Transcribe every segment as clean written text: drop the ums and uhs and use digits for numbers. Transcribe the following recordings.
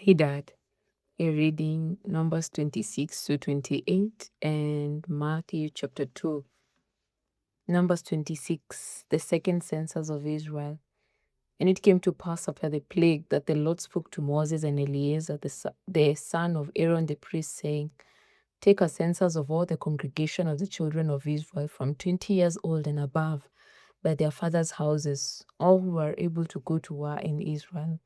Hey Dad, you're reading Numbers 26 to 28 and Matthew chapter 2. Numbers 26, the second census of Israel. And it came to pass after the plague that the Lord spoke to Moses and Eleazar, the son of Aaron the priest, saying, Take a census of all the congregation of the children of Israel from 20 years old and above by their fathers' houses, all who are able to go to war in Israel.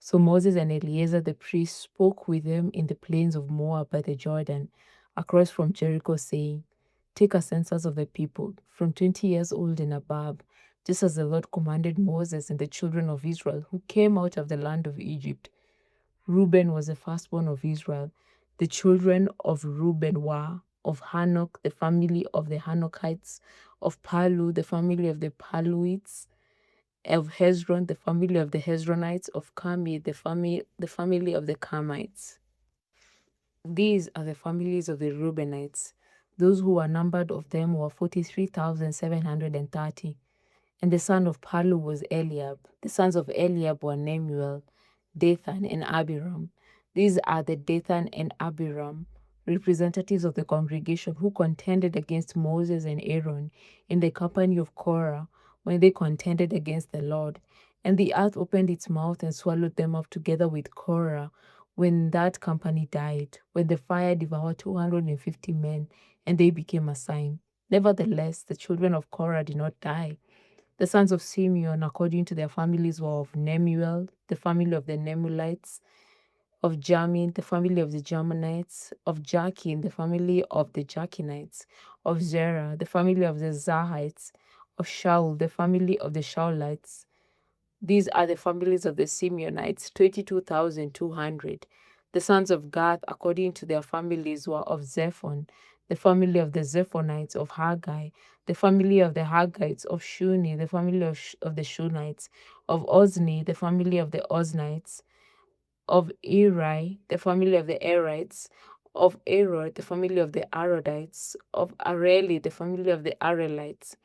So Moses and Eleazar the priest spoke with them in the plains of Moab by the Jordan, across from Jericho, saying, Take a census of the people from 20 years old and above, just as the Lord commanded Moses and the children of Israel who came out of the land of Egypt. Reuben was the firstborn of Israel. The children of Reuben were of Hanok, the family of the Hanokites, of Palu, the family of the Paluites, of Hezron, the family of the Hezronites, of Carmi, the family of the Carmites. These are the families of the Reubenites. Those who were numbered of them were 43,730. And the son of Palu was Eliab. The sons of Eliab were Nemuel, Dathan, and Abiram. These are the Dathan and Abiram, representatives of the congregation who contended against Moses and Aaron in the company of Korah when they contended against the Lord. And the earth opened its mouth and swallowed them up together with Korah when that company died, when the fire devoured 250 men, and they became a sign. Nevertheless, the children of Korah did not die. The sons of Simeon, according to their families, were of Nemuel, the family of the Nemulites, of Jamin, the family of the Jaminites, of Jachin, the family of the Jachinites, of Zerah, the family of the Zahites, of Shaul, the family of the Shaulites. These are the families of the Simeonites, 22,200. The sons of Gath, according to their families, were of Zephon, the family of the Zephonites, of Haggai, the family of the Haggites, of Shuni, the family of the Shunites, of Ozni, the family of the Oznites, of Eri, the family of the Erites, of Arod, the family of the Arodites, of Areli, the family of the Arelites.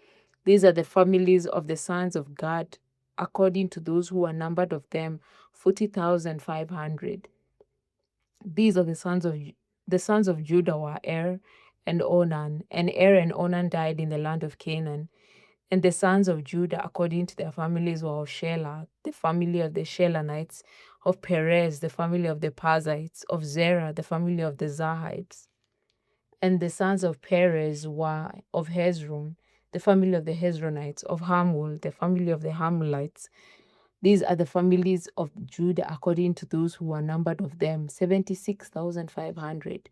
These are the families of the sons of Gad, according to those who were numbered of them, 40,500. These are the sons of Judah were Er and Onan, and Er and Onan died in the land of Canaan. And the sons of Judah, according to their families, were of Shelah, the family of the Shelanites, of Perez, the family of the Perizzites, of Zerah, the family of the Zahites. And the sons of Perez were of Hezron, the family of the Hezronites, of Hamul, the family of the Hamulites. These are the families of Judah according to those who were numbered of them, 76,500.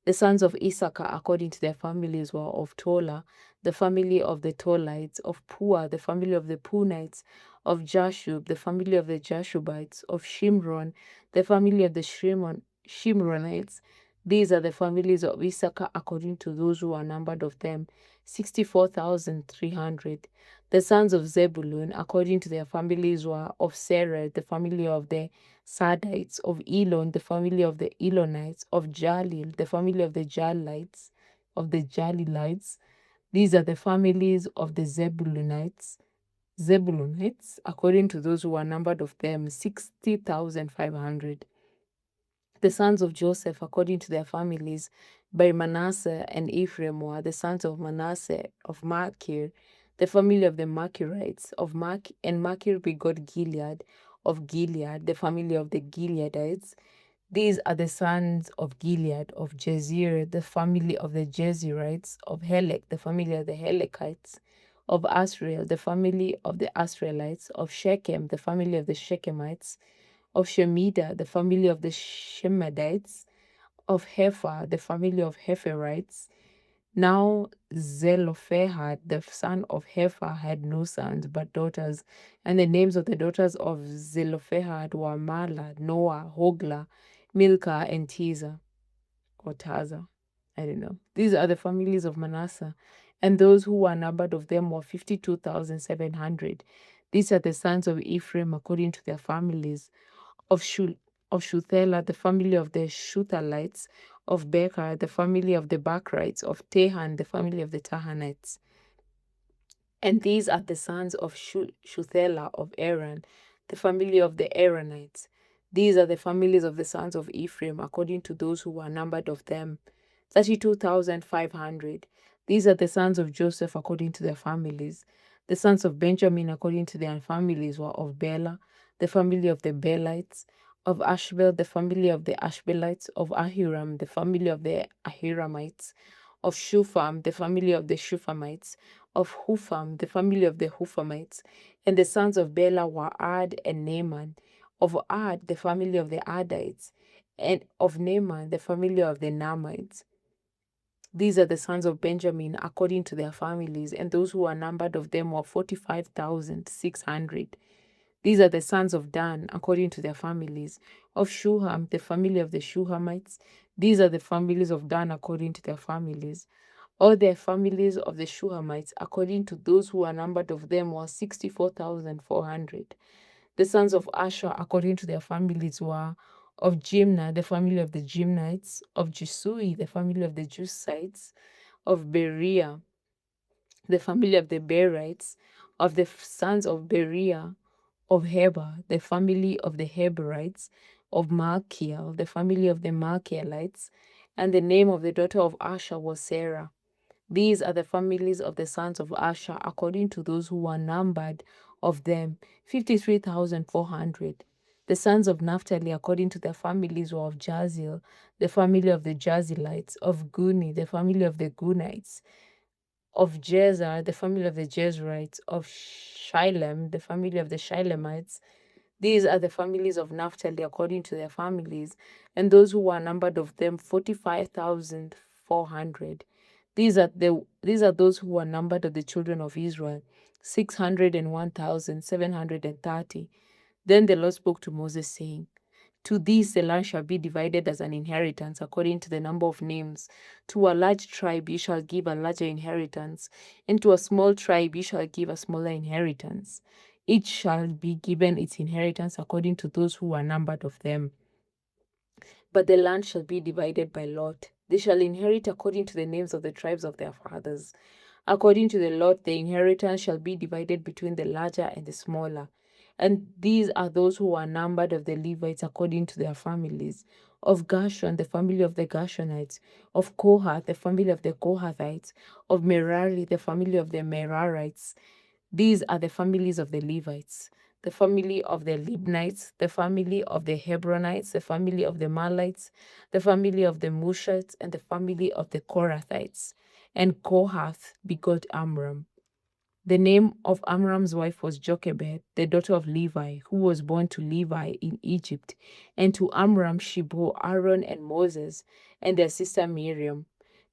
The sons of Issachar according to their families were of Tola, the family of the Tolites, of Pua, the family of the Punites, of Jashub, the family of the Jashubites, of Shimron, the family of the Shimronites. These are the families of Issachar according to those who are numbered of them, 64,300. The sons of Zebulun, according to their families, were of Serah, the family of the Sadites, of Elon, the family of the Elonites, of Jalil, the family of the Jalilites. These are the families of the Zebulunites, according to those who were numbered of them, 60,500. The sons of Joseph, according to their families, by Manasseh and Ephraim, were the sons of Manasseh of Machir, the family of the Machirites, and Machir begot Gilead, of Gilead, the family of the Gileadites. These are the sons of Gilead, of Jezir, the family of the Jezirites, of Helek, the family of the Helekites, of Asriel, the family of the Asrielites, of Shechem, the family of the Shechemites, of Shemida, the family of the Shemedites, of Hefer, the family of Heferites. Now Zelophehad, the son of Hefer, had no sons but daughters, and the names of the daughters of Zelophehad were Mala, Noah, Hogla, Milcah, and Tiza, or Taza. I don't know. These are the families of Manasseh, and those who were numbered of them were 52,700. These are the sons of Ephraim according to their families, of Shuthelah, the family of the Shuthalites, of Becher, the family of the Bakrites, of Tehan, the family of the Tahanites. And these are the sons of Shuthelah of Aaron, the family of the Aaronites. These are the families of the sons of Ephraim, according to those who were numbered of them, 32,500. These are the sons of Joseph, according to their families. The sons of Benjamin, according to their families, were of Bela, the family of the Belites, of Ashbel, the family of the Ashbelites, of Ahiram, the family of the Ahiramites, of Shupham, the family of the Shuphamites, of Hupham, the family of the Huphamites. And the sons of Bela were Ad and Naaman, of Ad, the family of the Adites, and of Naaman, the family of the Naamites. These are the sons of Benjamin according to their families, and those who were numbered of them were 45,600. These are the sons of Dan according to their families. Of Shuham, the family of the Shuhamites. These are the families of Dan according to their families. All their families of the Shuhamites, according to those who were numbered of them, were 64,400. The sons of Asher, according to their families, were of Jimnah, the family of the Jimnites, of Jesui, the family of the Jesusites, of Beriah, the family of the Berites, of the sons of Beriah, of Heber, the family of the Heberites, of Malchiel, the family of the Malchielites, and the name of the daughter of Asher was Sarah. These are the families of the sons of Asher, according to those who were numbered of them, 53,400. The sons of Naphtali, according to their families, were of Jaziel, the family of the Jazilites, of Guni, the family of the Gunites, of Jezer, the family of the Jezerites, of Shilem, the family of the Shilemites. These are the families of Naphtali according to their families, and those who were numbered of them 45,400. These are those who were numbered of the children of Israel, 601,730. Then the Lord spoke to Moses, saying, to these the land shall be divided as an inheritance according to the number of names. To a large tribe you shall give a larger inheritance, and to a small tribe you shall give a smaller inheritance. Each shall be given its inheritance according to those who are numbered of them. But the land shall be divided by lot. They shall inherit according to the names of the tribes of their fathers. According to the lot, the inheritance shall be divided between the larger and the smaller. And these are those who are numbered of the Levites according to their families. Of Gershon, the family of the Gershonites. Of Kohath, the family of the Kohathites. Of Merari, the family of the Merarites. These are the families of the Levites. The family of the Libnites, the family of the Hebronites, the family of the Malites, the family of the Mushites, and the family of the Korathites. And Kohath begot Amram. The name of Amram's wife was Jochebed, the daughter of Levi, who was born to Levi in Egypt. And to Amram she bore Aaron and Moses, and their sister Miriam.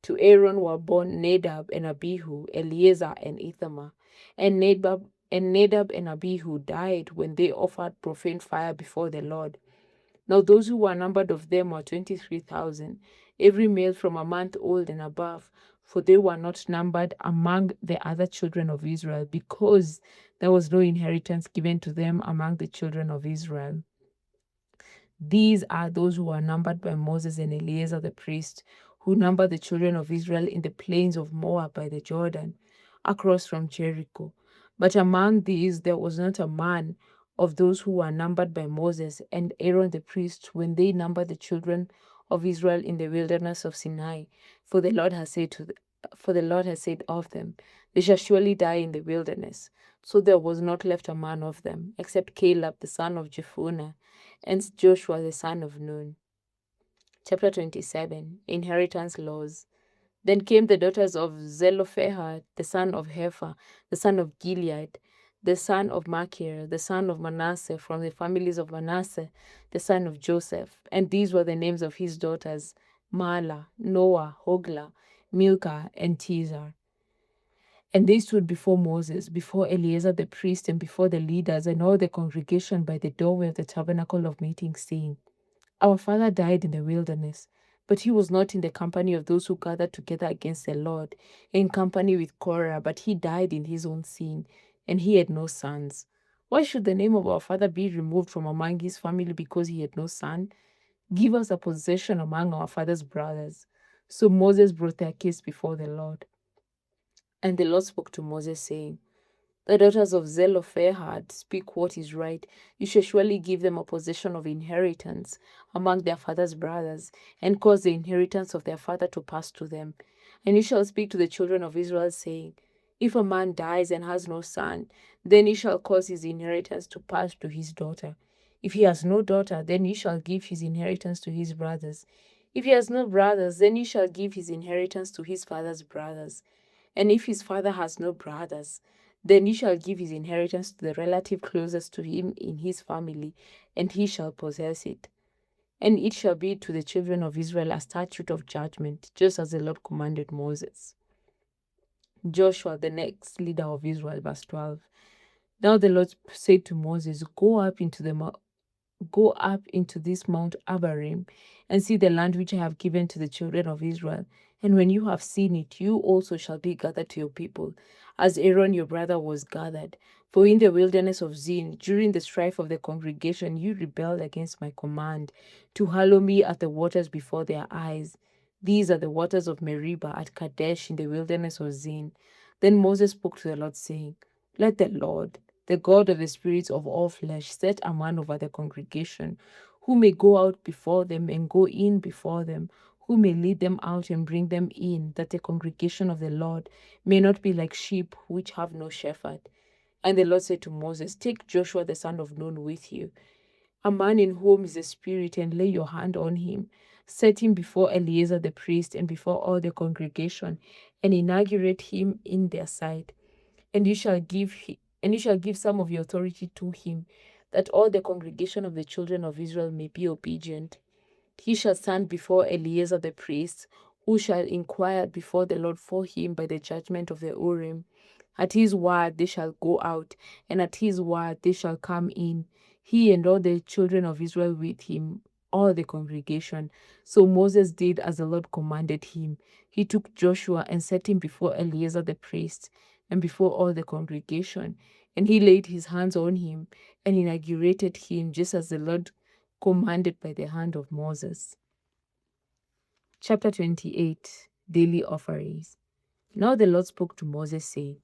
To Aaron were born Nadab and Abihu, Eleazar and Ithamar. And Nadab and Abihu died when they offered profane fire before the Lord. Now those who were numbered of them were 23,000, every male from a month old and above, for they were not numbered among the other children of Israel, because there was no inheritance given to them among the children of Israel. These are those who are numbered by Moses and Eleazar the priest, who numbered the children of Israel in the plains of Moab by the Jordan, across from Jericho. But among these there was not a man of those who were numbered by Moses and Aaron the priest when they numbered the children of Israel in the wilderness of Sinai. For the Lord has said of them, they shall surely die in the wilderness. So there was not left a man of them, except Caleb the son of Jephunneh, and Joshua the son of Nun. Chapter 27, Inheritance Laws. Then came the daughters of Zelophehad, the son of Hepher, the son of Gilead, the son of Machir, the son of Manasseh, from the families of Manasseh, the son of Joseph. And these were the names of his daughters, Mahlah, Noah, Hoglah, Milcah, and Tizar. And they stood before Moses, before Eleazar the priest, and before the leaders and all the congregation by the doorway of the tabernacle of meeting, saying, our father died in the wilderness, but he was not in the company of those who gathered together against the Lord, in company with Korah, but he died in his own sin, and he had no sons. Why should the name of our father be removed from among his family because he had no son? Give us a possession among our father's brothers. So Moses brought their case before the Lord. And the Lord spoke to Moses, saying, The daughters of Zelophehad speak what is right. You shall surely give them a possession of inheritance among their father's brothers, and cause the inheritance of their father to pass to them. And you shall speak to the children of Israel, saying, If a man dies and has no son, then he shall cause his inheritance to pass to his daughter. If he has no daughter, then he shall give his inheritance to his brothers. If he has no brothers, then he shall give his inheritance to his father's brothers. And if his father has no brothers, then he shall give his inheritance to the relative closest to him in his family, and he shall possess it. And it shall be to the children of Israel a statute of judgment, just as the Lord commanded Moses. Joshua, the next leader of Israel, verse 12. Now the Lord said to Moses, Go up into this Mount Abarim, and see the land which I have given to the children of Israel. And when you have seen it, you also shall be gathered to your people, as Aaron your brother was gathered. For in the wilderness of Zin, during the strife of the congregation, you rebelled against my command, to hallow me at the waters before their eyes. These are the waters of Meribah at Kadesh in the wilderness of Zin. Then Moses spoke to the Lord, saying, Let the Lord, the God of the spirits of all flesh, set a man over the congregation, who may go out before them and go in before them, who may lead them out and bring them in, that the congregation of the Lord may not be like sheep which have no shepherd. And the Lord said to Moses, Take Joshua the son of Nun with you, a man in whom is the Spirit, and lay your hand on him. Set him before Eleazar the priest and before all the congregation, and inaugurate him in their sight. And you shall give some of your authority to him, that all the congregation of the children of Israel may be obedient. He shall stand before Eleazar the priest, who shall inquire before the Lord for him by the judgment of the Urim. At his word they shall go out, and at his word they shall come in, he and all the children of Israel with him, all the congregation. So Moses did as the Lord commanded him. He took Joshua and set him before Eleazar the priest and before all the congregation. And he laid his hands on him and inaugurated him, just as the Lord commanded by the hand of Moses. Chapter 28, Daily Offerings. Now the Lord spoke to Moses, saying,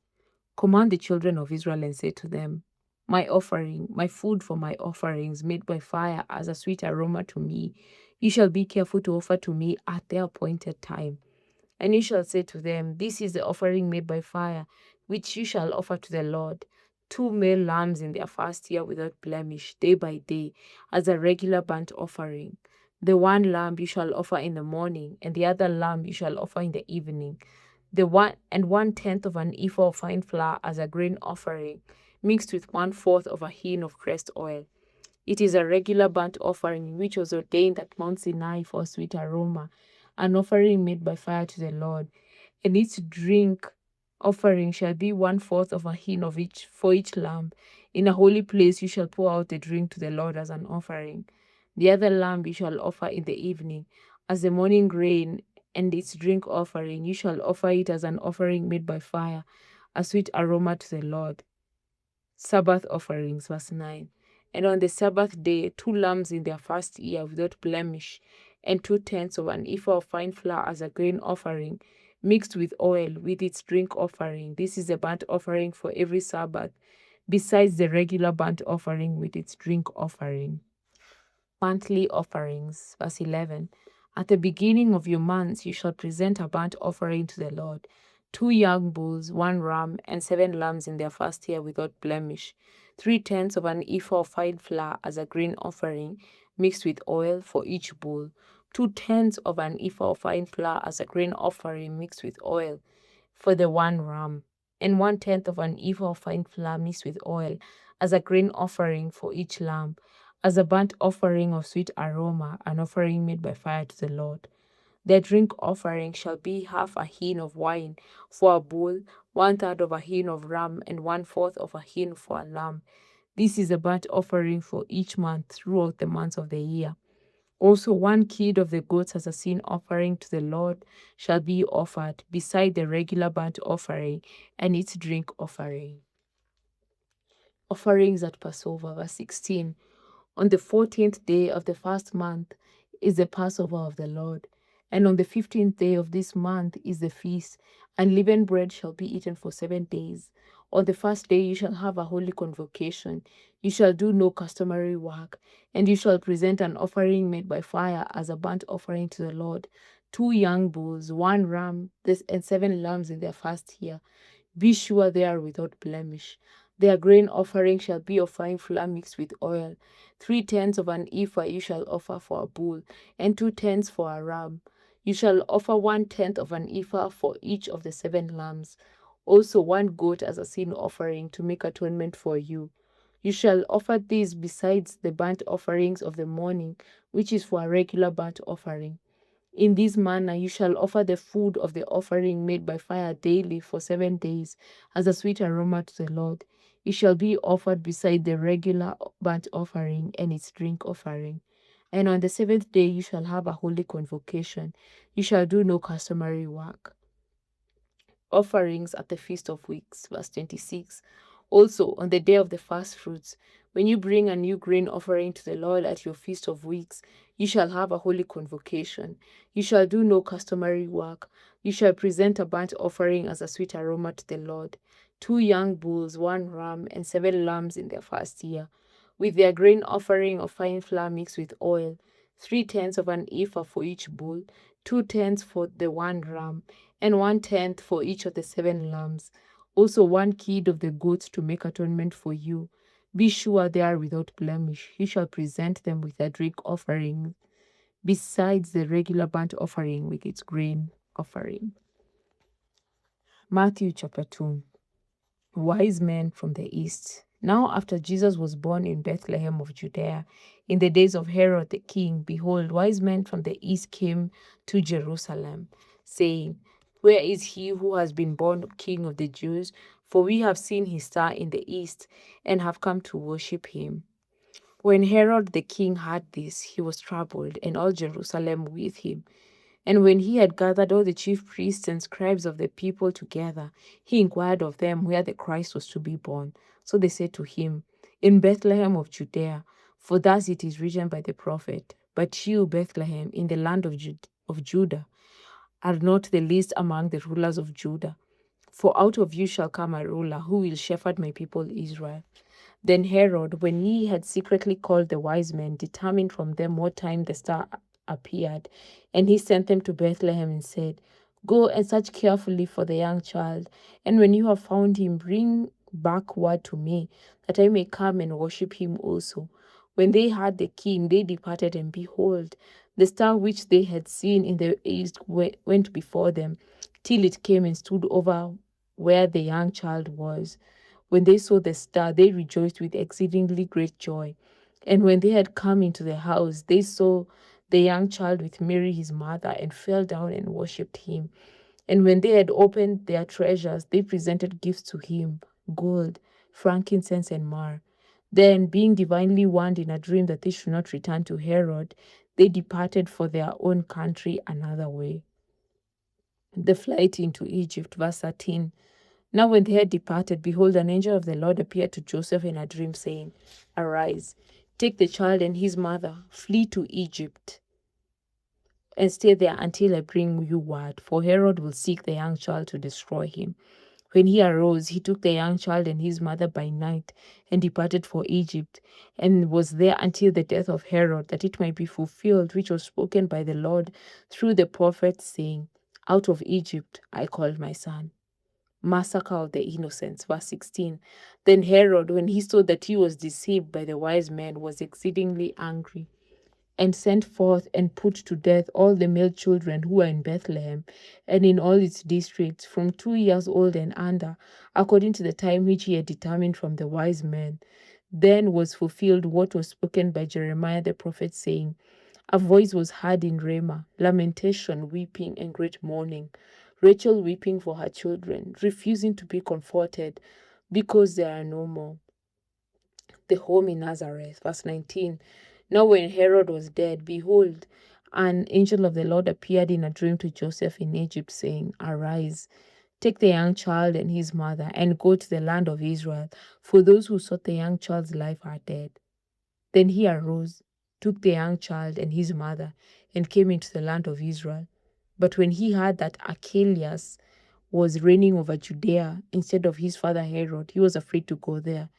Command the children of Israel and say to them, My offering, my food for my offerings made by fire as a sweet aroma to me, you shall be careful to offer to me at the appointed time. And you shall say to them, This is the offering made by fire, which you shall offer to the Lord: 2 male lambs in their first year without blemish, day by day, as a regular burnt offering. The one lamb you shall offer in the morning, and the other lamb you shall offer in the evening. The 1/10 of an ephah of fine flour as a grain offering, mixed with 1/4 of a hin of pressed oil. It is a regular burnt offering which was ordained at Mount Sinai for a sweet aroma, an offering made by fire to the Lord. And its drink offering shall be 1/4 of a hin of each for each lamb. In a holy place you shall pour out the drink to the Lord as an offering. The other lamb you shall offer in the evening, as the morning grain, and its drink offering you shall offer it as an offering made by fire, a sweet aroma to the Lord. Sabbath offerings, verse 9. And on the Sabbath day, 2 lambs in their first year without blemish, and 2/10 of an ephah of fine flour as a grain offering, mixed with oil, with its drink offering. This is a burnt offering for every Sabbath, besides the regular burnt offering with its drink offering. Monthly offerings, verse 11. At the beginning of your months you shall present a burnt offering to the Lord: 2 young bulls, 1 ram, and 7 lambs in their first year without blemish, 3/10 of an ephah of fine flour as a grain offering, mixed with oil, for each bull; 2/10 of an ephah of fine flour as a grain offering, mixed with oil, for the 1 ram; and 1/10 of an ephah of fine flour mixed with oil as a grain offering for each lamb, as a burnt offering of sweet aroma, an offering made by fire to the Lord. Their drink offering shall be 1/2 a hin of wine for a bull, 1/3 of a hin of ram, and 1/4 of a hin for a lamb. This is a burnt offering for each month throughout the months of the year. Also 1 kid of the goats as a sin offering to the Lord shall be offered, beside the regular burnt offering and its drink offering. Offerings at Passover, verse 16. On the 14th day of the first month is the Passover of the Lord, and on the 15th day of this month is the feast, and leavened bread shall be eaten for 7 days. On the first day you shall have a holy convocation. You shall do no customary work, and you shall present an offering made by fire as a burnt offering to the Lord, 2 young bulls, 1 ram, and 7 lambs in their first year. Be sure they are without blemish. Their grain offering shall be of fine flour mixed with oil. 3/10 of an ephah you shall offer for a bull, and 2/10 for a ram. You shall offer 1/10 of an ephah for each of the 7 lambs. Also 1 goat as a sin offering to make atonement for you. You shall offer these besides the burnt offerings of the morning, which is for a regular burnt offering. In this manner you shall offer the food of the offering made by fire daily for 7 days as a sweet aroma to the Lord. It shall be offered beside the regular burnt offering and its drink offering. And on the 7th day you shall have a holy convocation. You shall do no customary work. Offerings at the Feast of Weeks, verse 26. Also, on the day of the first fruits, when you bring a new grain offering to the Lord at your Feast of Weeks, you shall have a holy convocation. You shall do no customary work. You shall present a burnt offering as a sweet aroma to the Lord, 2 young bulls, 1 ram, and 7 lambs in their first year, with their grain offering of fine flour mixed with oil, 3/10 of an ephah for each bull, 2/10 for the 1 ram, and 1/10 for each of the 7 lambs. Also 1 kid of the goats to make atonement for you. Be sure they are without blemish. You shall present them with a drink offering, besides the regular burnt offering with its grain offering. Matthew chapter 2. Wise men from the east. Now after Jesus was born in Bethlehem of Judea, in the days of Herod the king, behold, wise men from the east came to Jerusalem, saying, Where is he who has been born King of the Jews? For we have seen his star in the east, and have come to worship him. When Herod the king heard this, he was troubled, and all Jerusalem with him. And when he had gathered all the chief priests and scribes of the people together, he inquired of them where the Christ was to be born. So they said to him, In Bethlehem of Judea, for thus it is written by the prophet, But you, Bethlehem, in the land of Judah, are not the least among the rulers of Judah. For out of you shall come a ruler who will shepherd my people Israel. Then Herod, when he had secretly called the wise men, determined from them what time the star appeared. And he sent them to Bethlehem and said, Go and search carefully for the young child, and when you have found him, bring back word to me, that I may come and worship him also. When they heard the king, they departed, and behold, the star which they had seen in the east went before them, till it came and stood over where the young child was. When they saw the star, they rejoiced with exceedingly great joy. And when they had come into the house, they saw the young child with Mary his mother, and fell down and worshipped him. And when they had opened their treasures, they presented gifts to him, gold, frankincense, and myrrh. Then, being divinely warned in a dream that they should not return to Herod, they departed for their own country another way. The flight into Egypt, verse 13. Now when they had departed, behold, an angel of the Lord appeared to Joseph in a dream, saying, Arise, take the child and his mother, flee to Egypt, and stay there until I bring you word, for Herod will seek the young child to destroy him. When he arose, he took the young child and his mother by night, and departed for Egypt, and was there until the death of Herod, that it might be fulfilled which was spoken by the Lord through the prophet, saying, Out of Egypt I called my son. Massacre of the innocents, verse 16. Then Herod, when he saw that he was deceived by the wise men, was exceedingly angry, and sent forth and put to death all the male children who were in Bethlehem and in all its districts, from 2 years old and under, according to the time which he had determined from the wise men. Then was fulfilled what was spoken by Jeremiah the prophet, saying, A voice was heard in Ramah, lamentation, weeping, and great mourning. Rachel weeping for her children, refusing to be comforted, because there are no more. The home in Nazareth, verse 19. Now when Herod was dead, behold, an angel of the Lord appeared in a dream to Joseph in Egypt, saying, Arise, take the young child and his mother, and go to the land of Israel, for those who sought the young child's life are dead. Then he arose, took the young child and his mother, and came into the land of Israel. But when he heard that Archelaus was reigning over Judea instead of his father Herod, he was afraid to go there.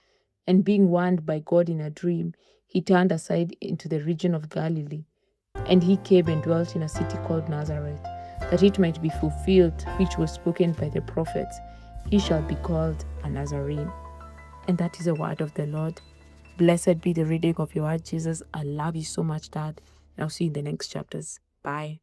And being warned by God in a dream, he turned aside into the region of Galilee. And he came and dwelt in a city called Nazareth, that it might be fulfilled which was spoken by the prophets, he shall be called a Nazarene. And that is the word of the Lord. Blessed be the reading of your word, Jesus. I love you so much, Dad. And I'll see you in the next chapters. Bye.